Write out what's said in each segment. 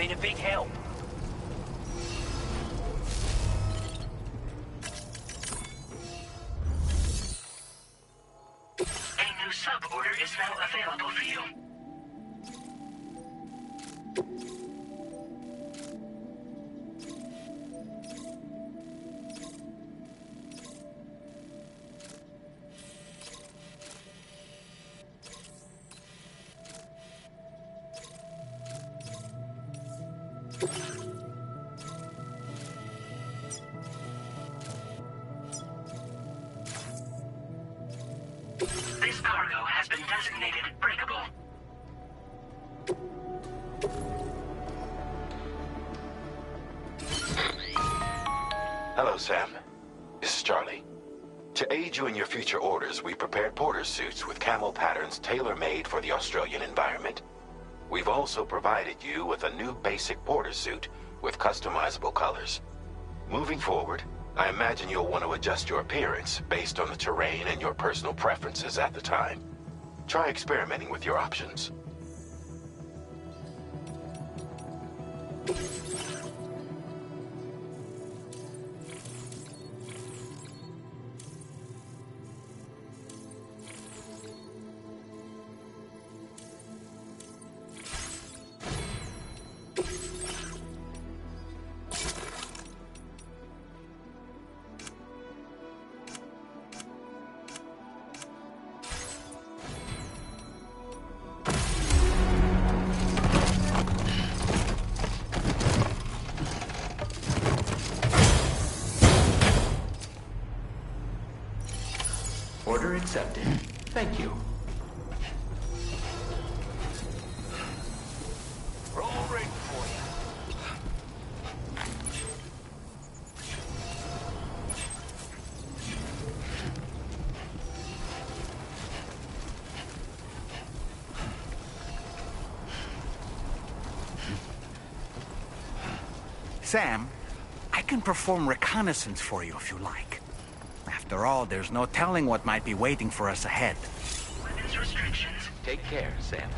been a big help. A new sub-order is now available for you. This cargo has been designated breakable. Hello, Sam. This is Charlie. To aid you in your future orders, we prepared porter suits with camel patterns tailor-made for the Australian environment. We've also provided you with a new basic porter suit with customizable colors. Moving forward, I imagine you'll want to adjust your appearance based on the terrain and your personal preferences at the time. Try experimenting with your options. Order accepted. Thank you. We're all ready for you. Sam, I can perform reconnaissance for you if you like. After all, there's no telling what might be waiting for us ahead. Weapons restrictions. Take care, Sam.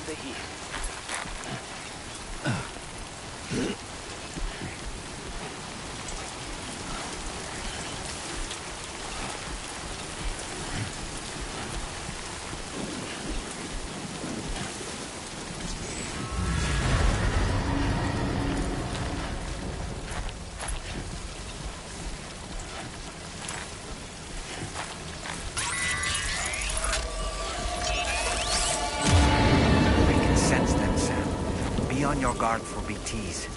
The heat. On your guard for BTs.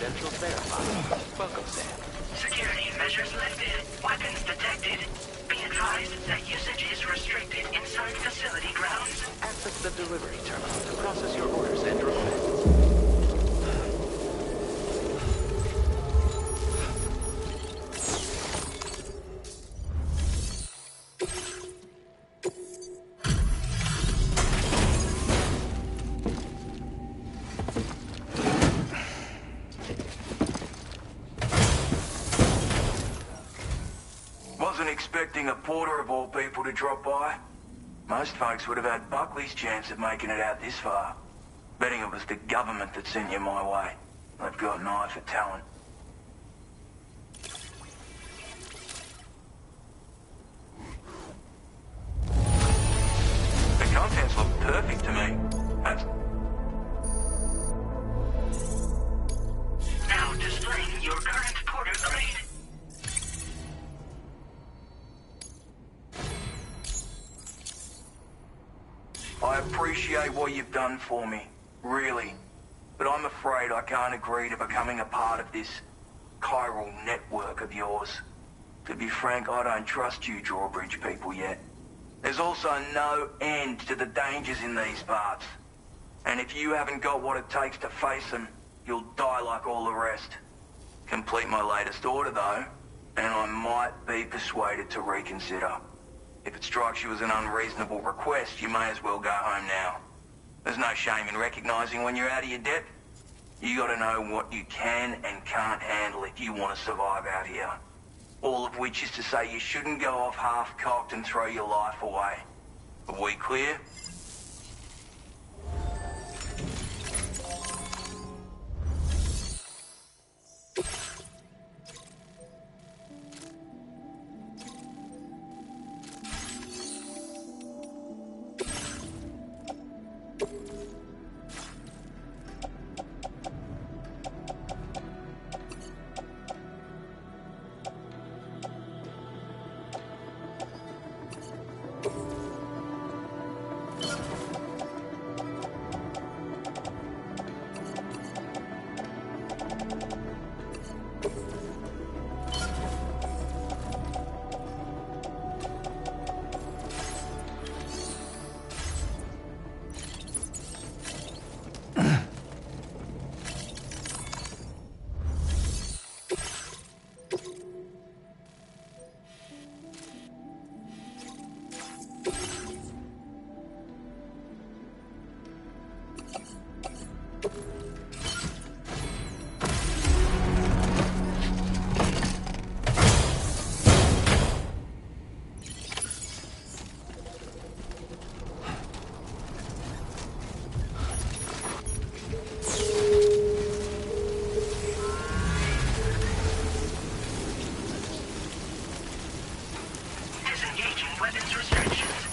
Credentials verified. Welcome, Sam. Security measures lifted. Weapons detected. Be advised that usage is restricted inside facility grounds. Access the delivery terminal to process your orders and requests. Wasn't expecting a porter of all people to drop by. Most folks would have had Buckley's chance of making it out this far. Betting it was the government that sent you my way. They've got an eye for talent. The contents look perfect to me. That's... Now displaying your current porter grade. I appreciate what you've done for me, really. But I'm afraid I can't agree to becoming a part of this chiral network of yours. To be frank, I don't trust you drawbridge people yet. There's also no end to the dangers in these parts. And if you haven't got what it takes to face them, you'll die like all the rest. Complete my latest order, though, and I might be persuaded to reconsider. If it strikes you as an unreasonable request, you may as well go home now. There's no shame in recognizing when you're out of your depth. You gotta know what you can and can't handle if you want to survive out here. All of which is to say you shouldn't go off half-cocked and throw your life away. Are we clear?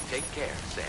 Take care, Sam.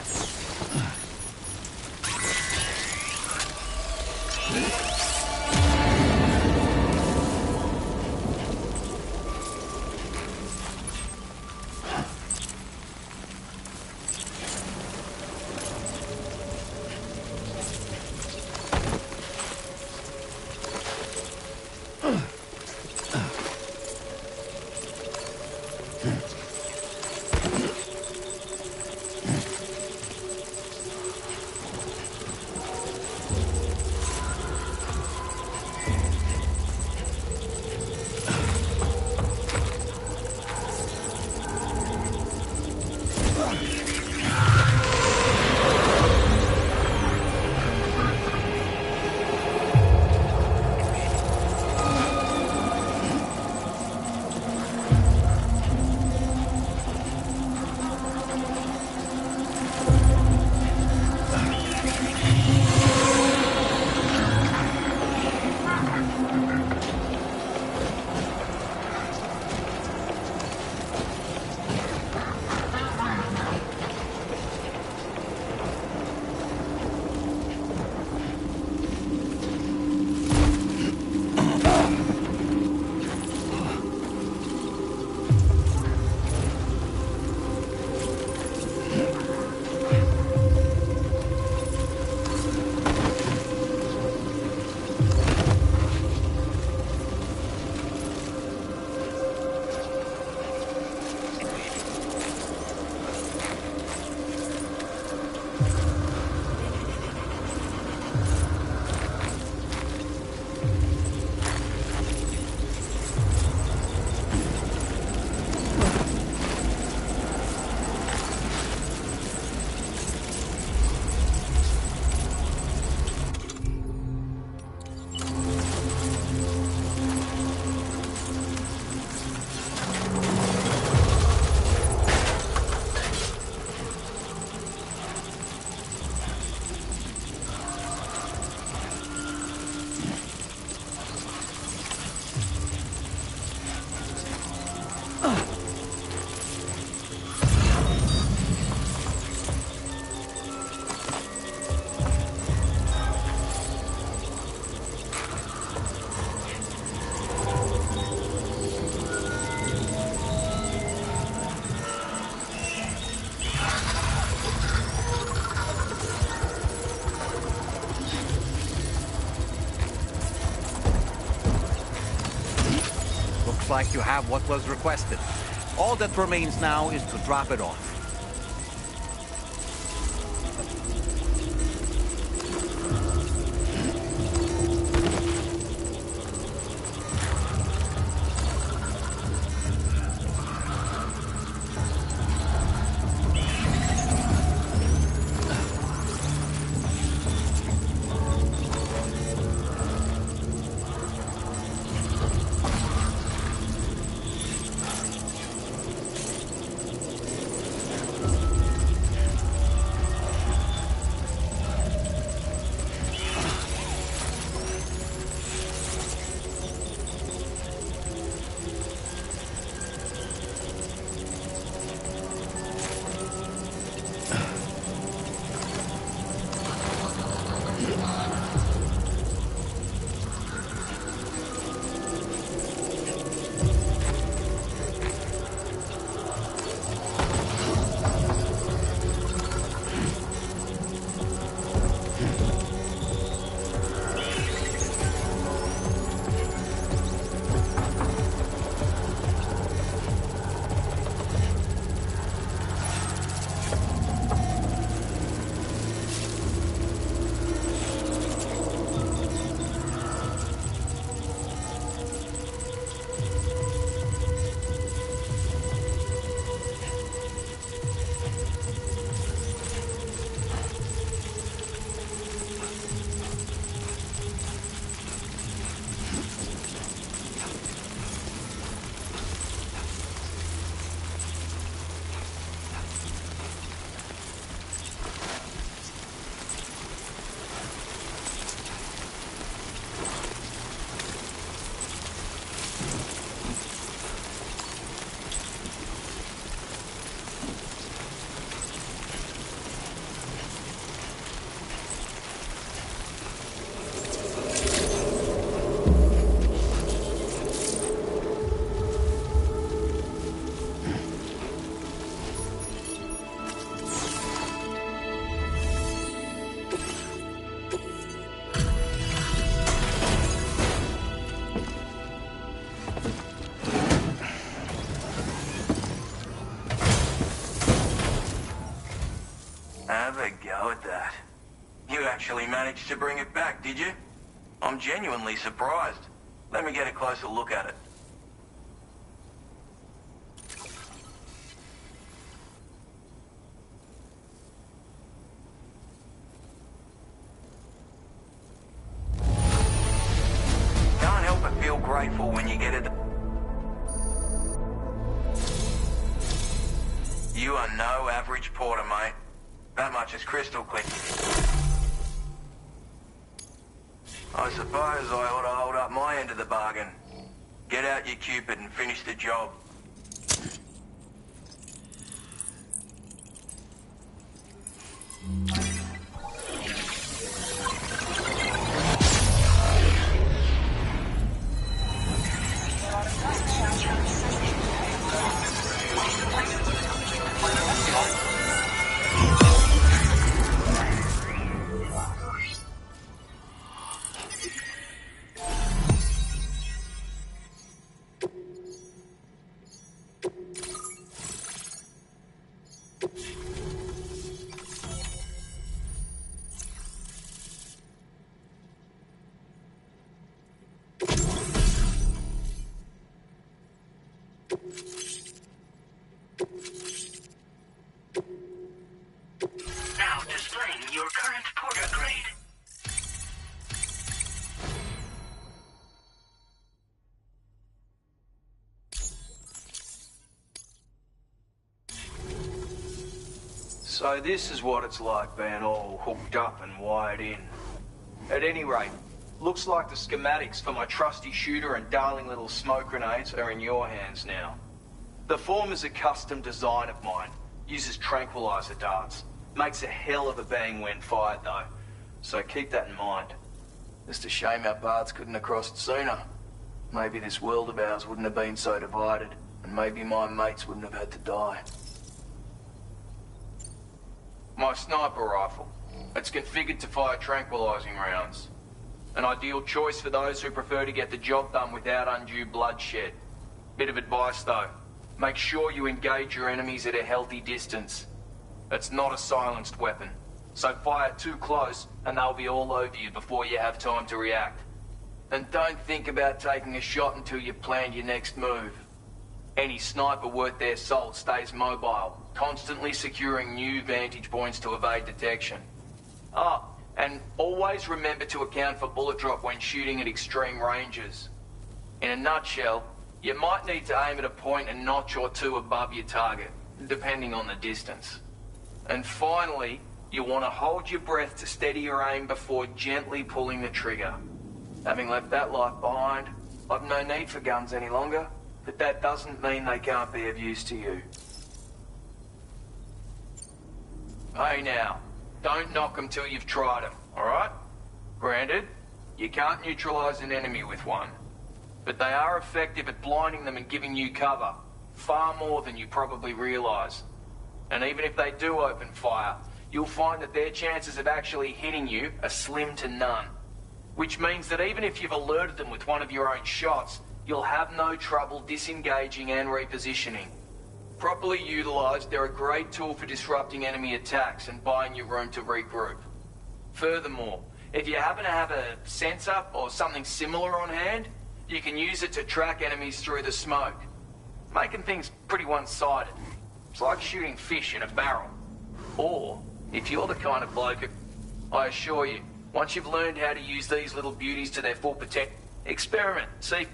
Like you have what was requested. All that remains now is to drop it off. Have a go at that. You actually managed to bring it back, did you? I'm genuinely surprised. Let me get a closer look at it. Can't help but feel grateful when you get it. You are no average porter, mate. That much is crystal clear. I suppose I ought to hold up my end of the bargain. Get out your Cupid and finish the job. Agreed. So this is what it's like being all hooked up and wired in. At any rate, looks like the schematics for my trusty shooter and darling little smoke grenades are in your hands now. The form is a custom design of mine. Uses tranquilizer darts. Makes a hell of a bang when fired though. So keep that in mind. Just a shame our paths couldn't have crossed sooner. Maybe this world of ours wouldn't have been so divided, and maybe my mates wouldn't have had to die. My sniper rifle. It's configured to fire tranquilizing rounds. An ideal choice for those who prefer to get the job done without undue bloodshed. Bit of advice though. Make sure you engage your enemies at a healthy distance. It's not a silenced weapon, so fire too close and they'll be all over you before you have time to react. And don't think about taking a shot until you've planned your next move. Any sniper worth their salt stays mobile, constantly securing new vantage points to evade detection. Ah, and always remember to account for bullet drop when shooting at extreme ranges. In a nutshell, you might need to aim at a point a notch or two above your target, depending on the distance. And finally, you want to hold your breath to steady your aim before gently pulling the trigger. Having left that life behind, I've no need for guns any longer, but that doesn't mean they can't be of use to you. Hey now, don't knock them till you've tried them, alright? Granted, you can't neutralize an enemy with one, but they are effective at blinding them and giving you cover, far more than you probably realize. And even if they do open fire, you'll find that their chances of actually hitting you are slim to none. Which means that even if you've alerted them with one of your own shots, you'll have no trouble disengaging and repositioning. Properly utilized, they're a great tool for disrupting enemy attacks and buying you room to regroup. Furthermore, if you happen to have a sensor or something similar on hand, you can use it to track enemies through the smoke, making things pretty one-sided. It's like shooting fish in a barrel. Or, if you're the kind of bloke who, I assure you, once you've learned how to use these little beauties to their full potential, experiment, see?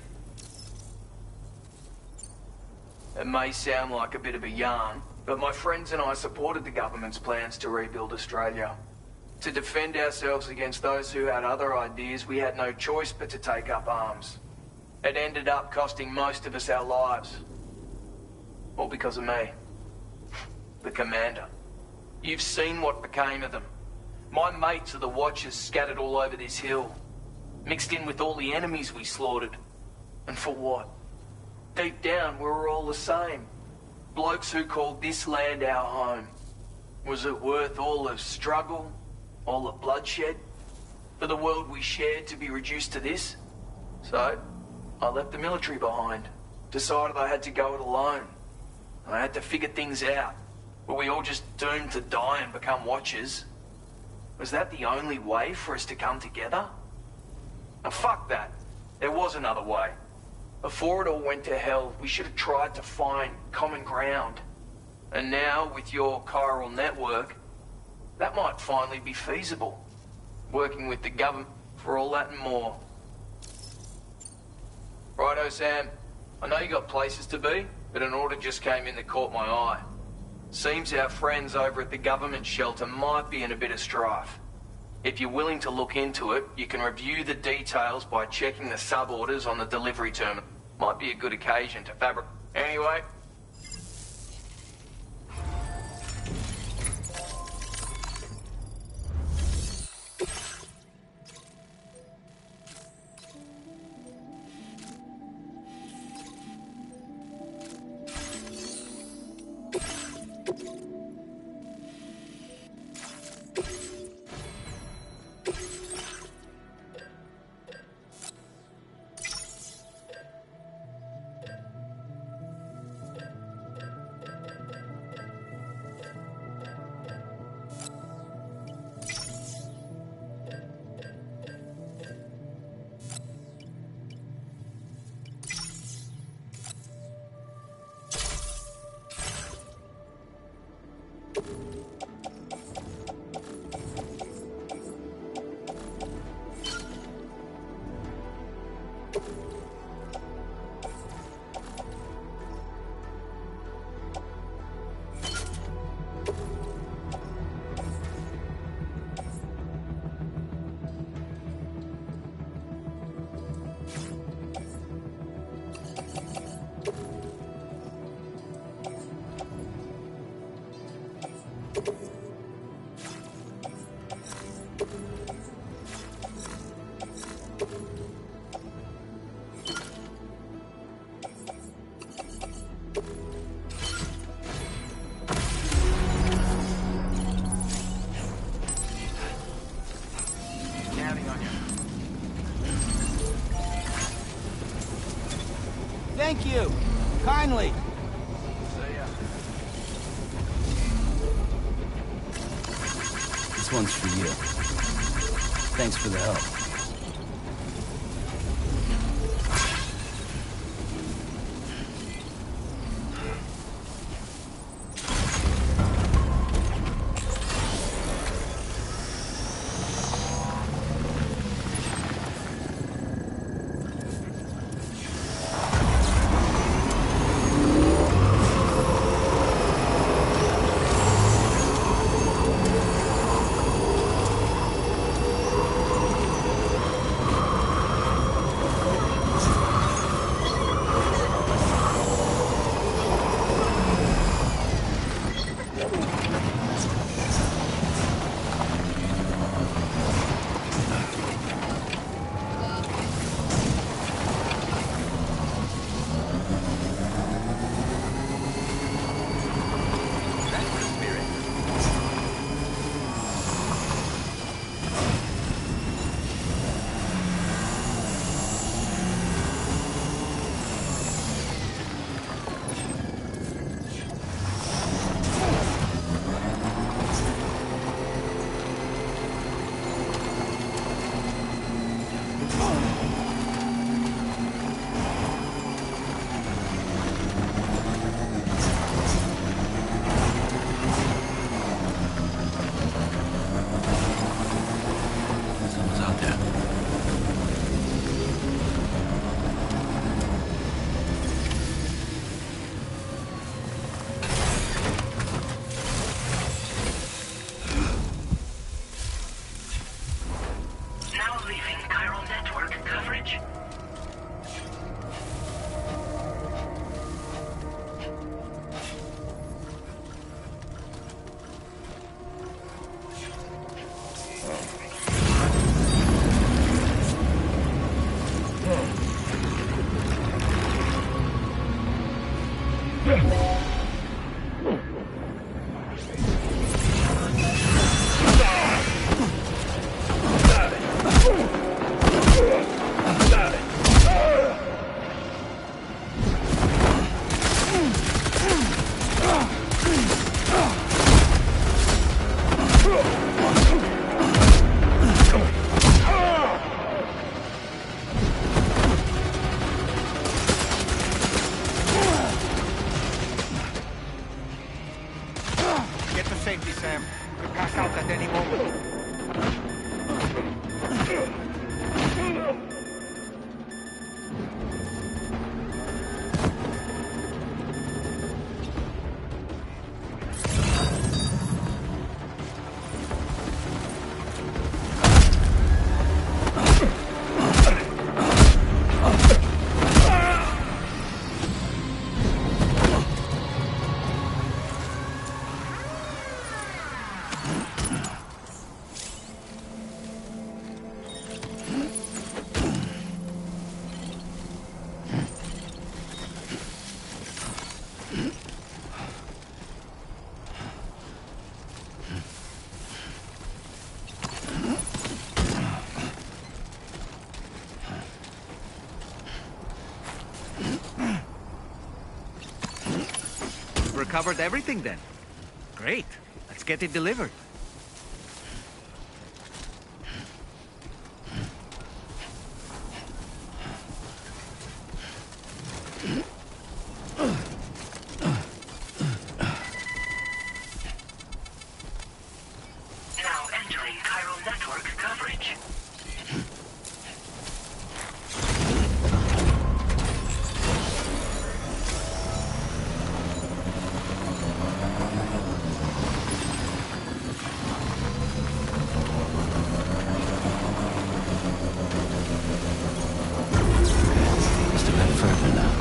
It may sound like a bit of a yarn, but my friends and I supported the government's plans to rebuild Australia. To defend ourselves against those who had other ideas, we had no choice but to take up arms. It ended up costing most of us our lives. All because of me. The commander. You've seen what became of them. My mates are the Watchers scattered all over this hill. Mixed in with all the enemies we slaughtered. And for what? Deep down, we were all the same. Blokes who called this land our home. Was it worth all the struggle, all the bloodshed, for the world we shared to be reduced to this? So, I left the military behind. Decided I had to go it alone. I had to figure things out. Were we all just doomed to die and become Watchers? Was that the only way for us to come together? Now, fuck that. There was another way. Before it all went to hell, we should have tried to find common ground. And now, with your chiral network, that might finally be feasible. Working with the government for all that and more. Righto, Sam. I know you got places to be, but an order just came in that caught my eye. Seems our friends over at the government shelter might be in a bit of strife. If you're willing to look into it, you can review the details by checking the sub-orders on the delivery terminal. Might be a good occasion to fabric. Anyway. Thank you. Kindly. This one's for you. Thanks for the help. Safety, Sam. Could pass out at any moment. Recovered everything then. Great. Let's get it delivered. Now entering chiral network coverage. Must have been further now.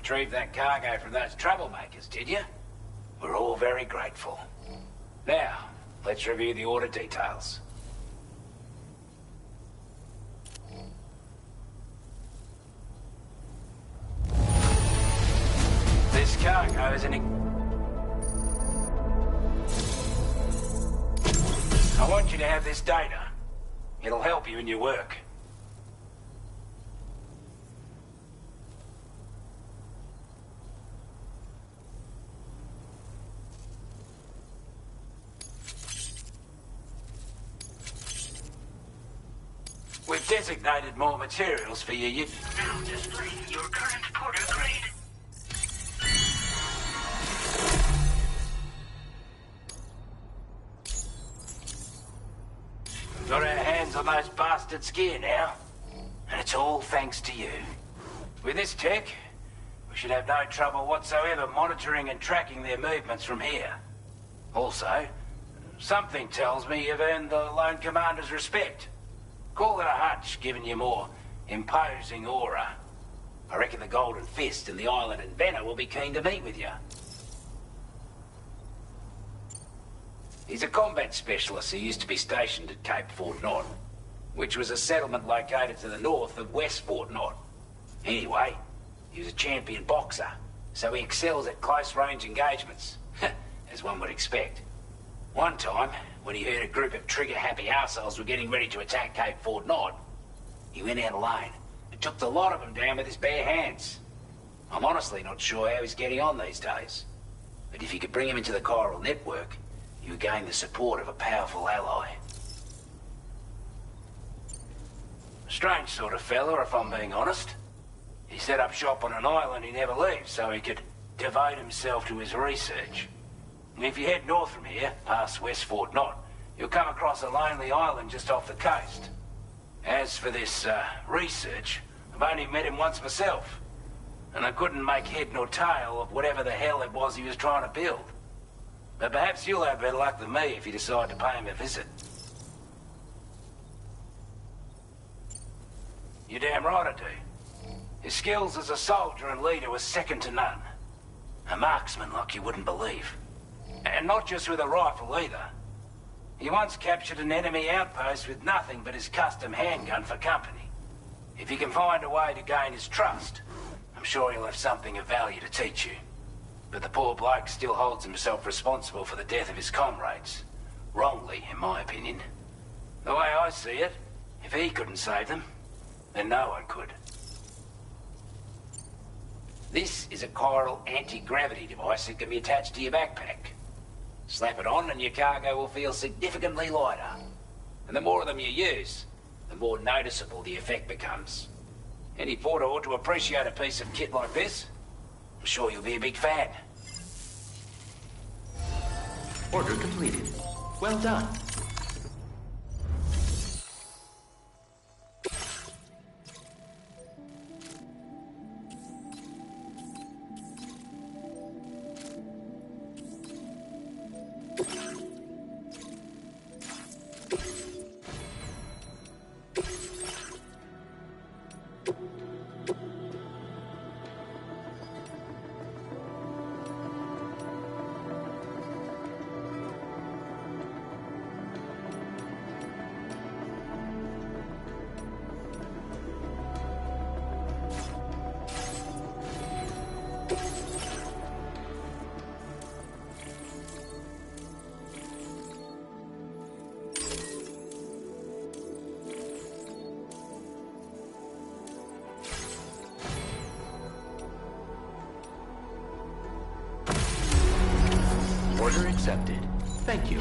retrieve that cargo from those troublemakers, did you? We're all very grateful. Now, let's review the order details. This cargo is I want you to have this data. It'll help you in your work. We've designated more materials for you. Now displaying your current porter grade. Got our hands on those bastards' gear now. And it's all thanks to you. With this tech, we should have no trouble whatsoever monitoring and tracking their movements from here. Also, something tells me you've earned the Lone Commander's respect. Call it a hunch, giving you more imposing aura. I reckon the Golden Fist and the Island Inventor will be keen to meet with you. He's a combat specialist who used to be stationed at Cape Fort Knot, which was a settlement located to the north of West Fort Knot. Anyway, he was a champion boxer, so he excels at close-range engagements, as one would expect. One time, when he heard a group of trigger-happy arseholes were getting ready to attack Cape Fort Knot, he went out alone and took the lot of them down with his bare hands. I'm honestly not sure how he's getting on these days, but if you could bring him into the chiral network, you gain the support of a powerful ally. Strange sort of fella, if I'm being honest. He set up shop on an island he never leaves so he could devote himself to his research. If you head north from here, past West Fort Knot, you'll come across a lonely island just off the coast. As for this, research, I've only met him once myself, and I couldn't make head nor tail of whatever the hell it was he was trying to build. But perhaps you'll have better luck than me if you decide to pay him a visit. You're damn right I do. His skills as a soldier and leader were second to none. A marksman like you wouldn't believe. And not just with a rifle either. He once captured an enemy outpost with nothing but his custom handgun for company. If you can find a way to gain his trust, I'm sure he'll have something of value to teach you. But the poor bloke still holds himself responsible for the death of his comrades. Wrongly, in my opinion. The way I see it, if he couldn't save them, then no one could. This is a chiral anti-gravity device that can be attached to your backpack. Slap it on and your cargo will feel significantly lighter. And the more of them you use, the more noticeable the effect becomes. Any porter ought to appreciate a piece of kit like this. I'm sure you'll be a big fan. Order completed. Well done. Order accepted. Thank you.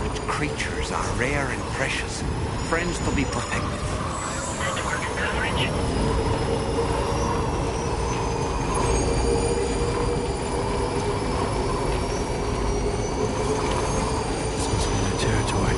Such creatures are rare and precious. Friends to be protected. Network coverage. This must be their territory.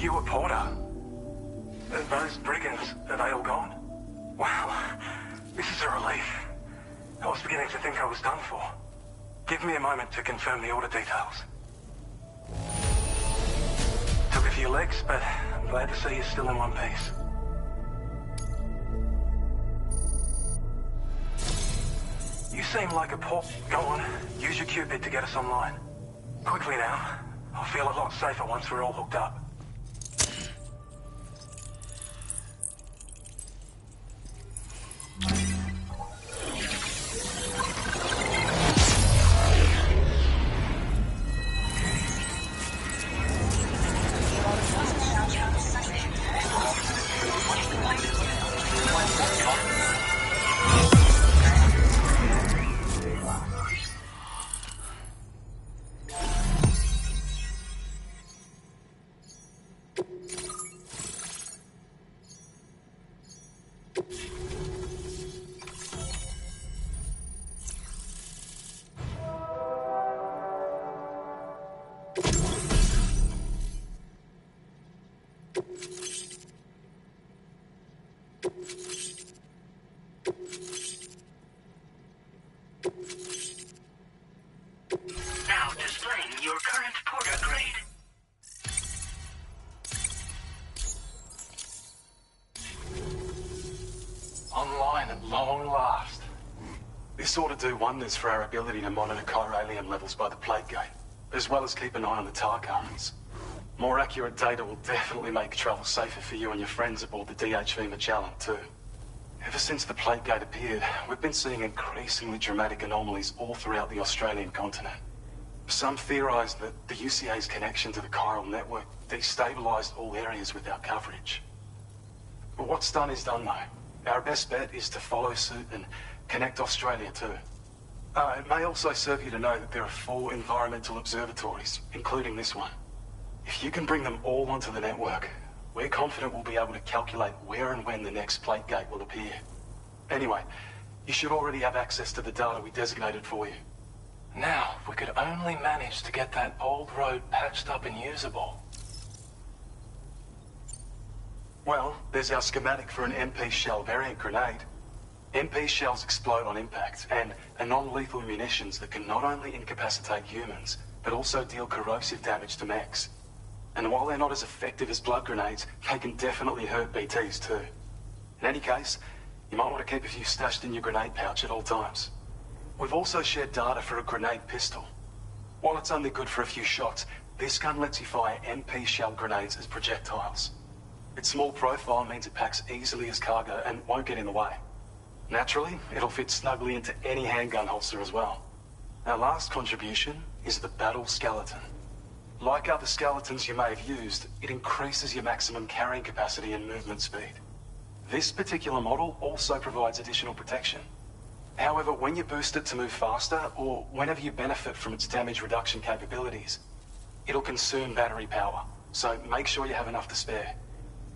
You were Porter? Those brigands, are they all gone? Wow, this is a relief. I was beginning to think I was done for. Give me a moment to confirm the order details. Took a few licks, but I'm glad to see you're still in one piece. You seem like a Go on, use your Cupid to get us online. Quickly now. I'll feel a lot safer once we're all hooked up. Now displaying your current Porter grade. Online at long last. This ought to do wonders for our ability to monitor chiralium levels by the plate gate, as well as keep an eye on the tar currents. More accurate data will definitely make travel safer for you and your friends aboard the DHV Magellan, too. Ever since the plate gate appeared, we've been seeing increasingly dramatic anomalies all throughout the Australian continent. Some theorise that the UCA's connection to the chiral network destabilised all areas with our coverage. But what's done is done, though. Our best bet is to follow suit and connect Australia, too. It may also serve you to know that there are 4 environmental observatories, including this one. If you can bring them all onto the network, we're confident we'll be able to calculate where and when the next plate gate will appear. Anyway, you should already have access to the data we designated for you. Now, if we could only manage to get that old road patched up and usable. Well, there's our schematic for an MP shell variant grenade. MP shells explode on impact, and are non-lethal munitions that can not only incapacitate humans, but also deal corrosive damage to mechs. And while they're not as effective as blood grenades, they can definitely hurt BTs too. In any case, you might want to keep a few stashed in your grenade pouch at all times. We've also shared data for a grenade pistol. While it's only good for a few shots, this gun lets you fire MP shell grenades as projectiles. Its small profile means it packs easily as cargo and won't get in the way. Naturally, it'll fit snugly into any handgun holster as well. Our last contribution is the battle skeleton. Like other skeletons you may have used, it increases your maximum carrying capacity and movement speed. This particular model also provides additional protection. However, when you boost it to move faster, or whenever you benefit from its damage reduction capabilities, it'll consume battery power, so make sure you have enough to spare.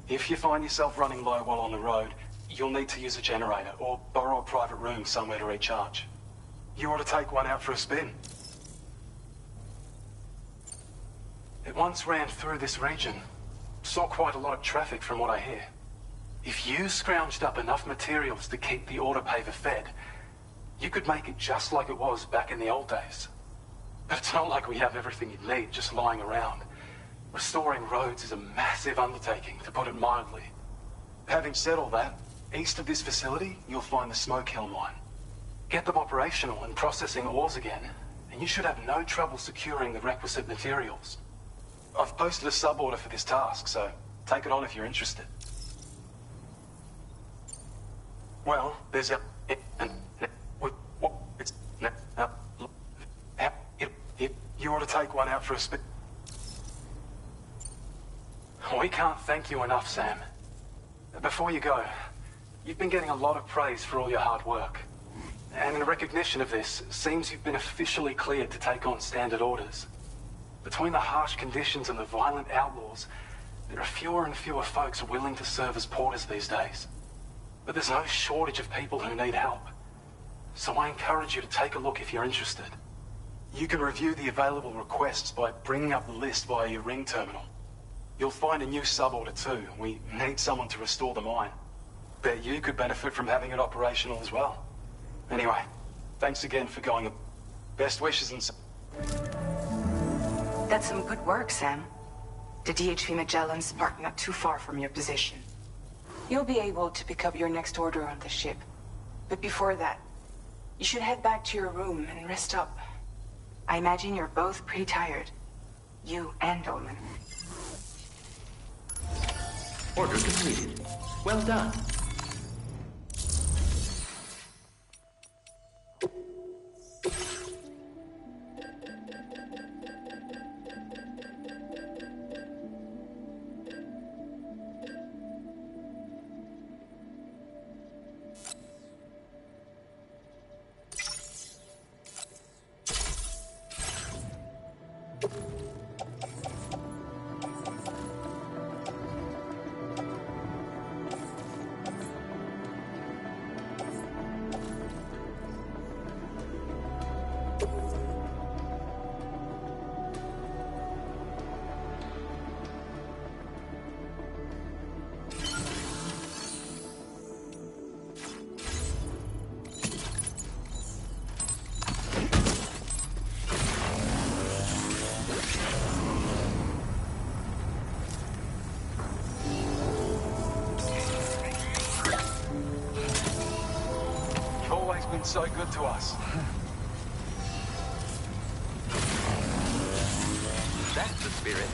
If you find yourself running low while on the road, you'll need to use a generator, or borrow a private room somewhere to recharge. You ought to take one out for a spin. It once ran through this region. Saw quite a lot of traffic from what I hear. If you scrounged up enough materials to keep the autopaver fed, you could make it just like it was back in the old days. But it's not like we have everything you need just lying around. Restoring roads is a massive undertaking, to put it mildly. Having said all that, east of this facility, you'll find the Smoke Hill mine. Get them operational and processing ores again, and you should have no trouble securing the requisite materials. I've posted a sub-order for this task, so take it on if you're interested. Well, there's a... You ought to take one out for a spin. We can't thank you enough, Sam. Before you go, you've been getting a lot of praise for all your hard work. And in recognition of this, it seems you've been officially cleared to take on standard orders. Between the harsh conditions and the violent outlaws, there are fewer and fewer folks willing to serve as porters these days. But there's no shortage of people who need help. So I encourage you to take a look if you're interested. You can review the available requests by bringing up the list via your ring terminal. You'll find a new suborder too. We need someone to restore the mine. Bet you could benefit from having it operational as well. Anyway, thanks again for going. Best wishes and... That's some good work, Sam. The DHV Magellan's parked not too far from your position. You'll be able to pick up your next order on the ship. But before that, you should head back to your room and rest up. I imagine you're both pretty tired. You and Dolman. Order completed. Well done. Been so good to us. That's the spirit.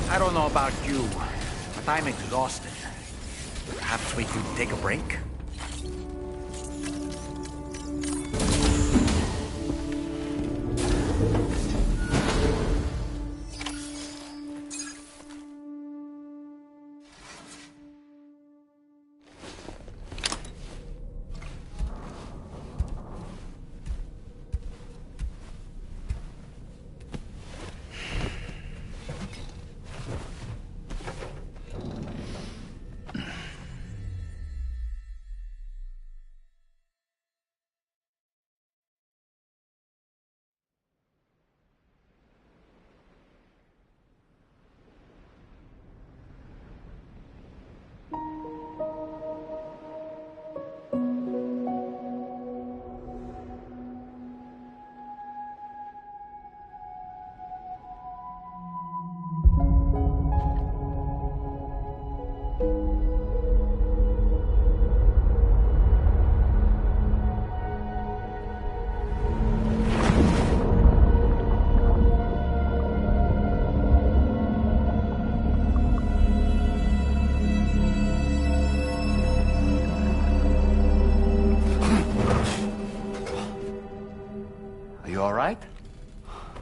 I don't know about you, but I'm exhausted. Perhaps we could take a break?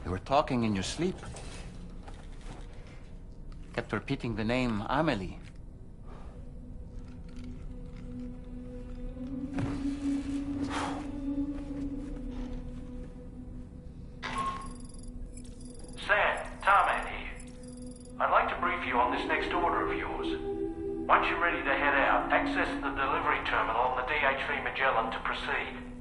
You were talking in your sleep. Kept repeating the name Amelie. Sam, Tarman here. I'd like to brief you on this next order of yours. Once you're ready to head out, access the delivery terminal on the DHV Magellan to proceed.